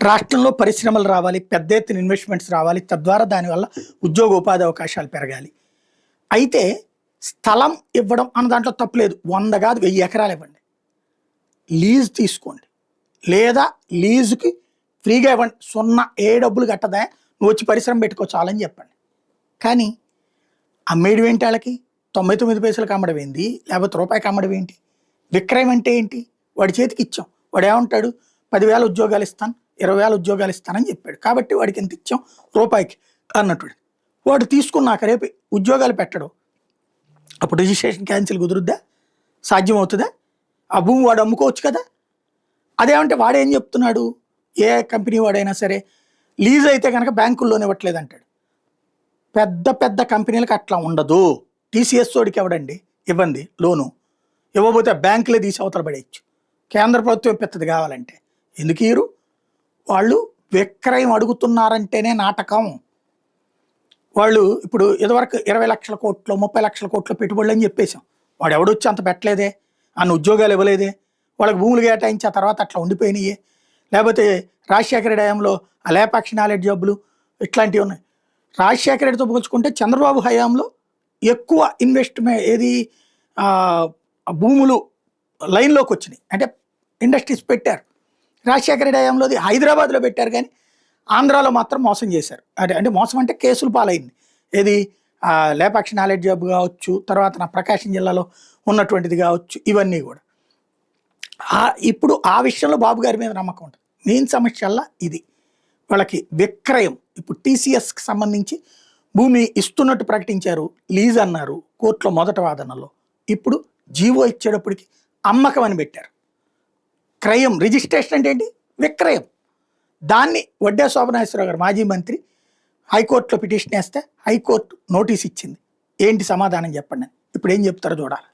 రాష్ట్రంలో పరిశ్రమలు రావాలి, పెద్ద ఎత్తున ఇన్వెస్ట్మెంట్స్ రావాలి, తద్వారా దానివల్ల ఉద్యోగ ఉపాధి అవకాశాలు పెరగాలి. అయితే స్థలం ఇవ్వడం అన్న దాంట్లో తప్పులేదు. 100 కాదు 1000 ఎకరాలు ఇవ్వండి, లీజ్ తీసుకోండి, లేదా లీజుకి ఫ్రీగా ఇవ్వండి, ఏ డబ్బులు కట్టదా, నువ్వు వచ్చి పరిశ్రమ పెట్టుకో చాలని చెప్పండి. కానీ అమ్మేయడం ఏంటి? వాళ్ళకి 99 పైసలకు అమ్మడం ఏంటి, లేకపోతే రూపాయికి అమ్మడం ఏంటి? విక్రయం అంటే ఏంటి? వాడి చేతికి ఇచ్చాం, వాడు ఏమంటాడు? 10,000 ఉద్యోగాలు ఇస్తాను, 20,000 ఉద్యోగాలు ఇస్తానని చెప్పాడు. కాబట్టి వాడికి ఎంత ఇచ్చాం? రూపాయికి అన్నట్టు. వాడు తీసుకున్నాక రేపు ఉద్యోగాలు పెట్టడం, అప్పుడు రిజిస్ట్రేషన్ క్యాన్సిల్ కుదురుద్దా? సాధ్యం అవుతుందా? ఆ భూమి వాడు అమ్ముకోవచ్చు కదా. అదేమంటే వాడేం చెప్తున్నాడు? ఏ కంపెనీ వాడైనా సరే లీజ్ అయితే కనుక బ్యాంకుల్లోనే ఇవ్వట్లేదు అంటాడు. పెద్ద పెద్ద కంపెనీలకు అట్లా ఉండదు. టీసీఎస్ వాడికి ఎవడండి ఇవ్వండి లోను? ఇవ్వబోతే బ్యాంకులే తీసి అవతల పడేయచ్చు. కేంద్ర ప్రభుత్వం పెద్దది కావాలంటే ఎందుకు ఇరు? వాళ్ళు విక్రయం అడుగుతున్నారంటేనే నాటకం. వాళ్ళు ఇప్పుడు ఇదివరకు 20 లక్షల కోట్లు 30 లక్షల కోట్లు పెట్టుబడులు అని చెప్పేశాం. వాడు ఎవడొచ్చి అంత పెట్టలేదే, అన్న ఉద్యోగాలు ఇవ్వలేదే, వాళ్ళకి భూములు కేటాయించి ఆ తర్వాత అట్లా ఉండిపోయినాయే. లేకపోతే రాజశేఖర రెడ్డి హయాంలో ఆ లేపాక్షి నాలెడ్జ్ జబ్బులు ఇట్లాంటివి ఉన్నాయి. రాజశేఖర రెడ్డితో పోల్చుకుంటే చంద్రబాబు హయాంలో ఎక్కువ ఇన్వెస్ట్మెంట్ ఏది భూములు లైన్లోకి వచ్చినాయి, అంటే ఇండస్ట్రీస్ పెట్టారు. రాజశేఖర రెడ్డి హయాంలోది హైదరాబాద్లో పెట్టారు, కానీ ఆంధ్రాలో మాత్రం మోసం చేశారు. అంటే మోసం అంటే కేసులు పాలైంది. ఏది లేపాక్షి నాలెడ్జ్ జాబ్ కావచ్చు, తర్వాత నా ప్రకాశం జిల్లాలో ఉన్నటువంటిది కావచ్చు, ఇవన్నీ కూడా. ఇప్పుడు ఆ విషయంలో బాబు గారి మీద నమ్మకం ఉంటుంది. మెయిన్ సమస్యల్లా ఇది వాళ్ళకి విక్రయం. ఇప్పుడు టీసీఎస్కి సంబంధించి భూమి ఇస్తున్నట్టు ప్రకటించారు, లీజ్ అన్నారు కోర్టులో మొదటి వాదనలో. ఇప్పుడు జీవో ఇచ్చేటప్పటికి అమ్మకం అని పెట్టారు. క్రయం, రిజిస్ట్రేషన్ అంటే ఏంటి? విక్రయం. దాన్ని వడ్డే శోభనాశ్వరరావు గారు మాజీ మంత్రి హైకోర్టులో పిటిషన్ వేస్తే హైకోర్టు నోటీస్ ఇచ్చింది. ఏంటి సమాధానం చెప్పండి? ఇప్పుడు ఏం చెప్తారో చూడాలి.